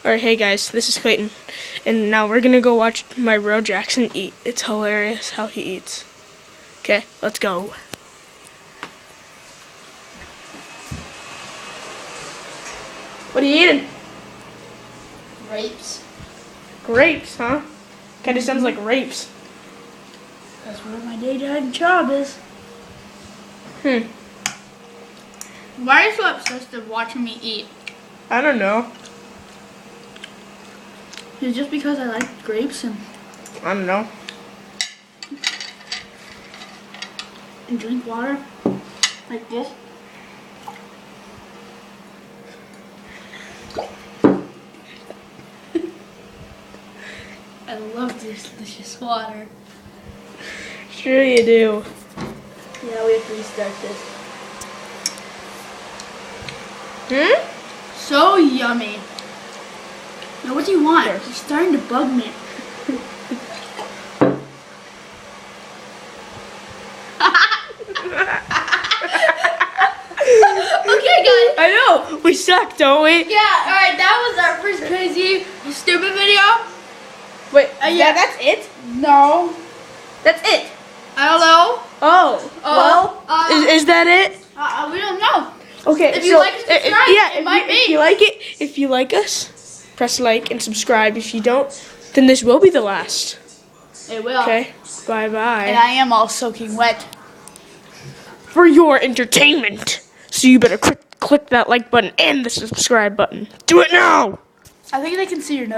Alright, hey guys, this is Clayton, and now we're gonna go watch my bro Jackson eat. It's hilarious how he eats. Okay, let's go. What are you eating? Grapes. Grapes, huh? Kinda sounds like rapes. That's what my daytime job is. Why are you so obsessed with watching me eat? I don't know. It's just because I like grapes and I don't know. drink water like this. I love this delicious water. Sure you do. Yeah, we have to restart this. So yummy. Now what do you want? You're starting to bug me. Okay, guys. I know! We suck, don't we? Yeah, alright, that was our first crazy, stupid video. Wait, yeah, that's it? No. That's it? I don't know. Oh, well, is that it? We don't know. Okay, If you like us, subscribe. yeah, It might be. if you like us, press like and subscribe. If you don't, then this will be the last. It will. Okay, bye-bye. And I am all soaking wet. For your entertainment. So you better click that like button and the subscribe button. Do it now! I think they can see your nose.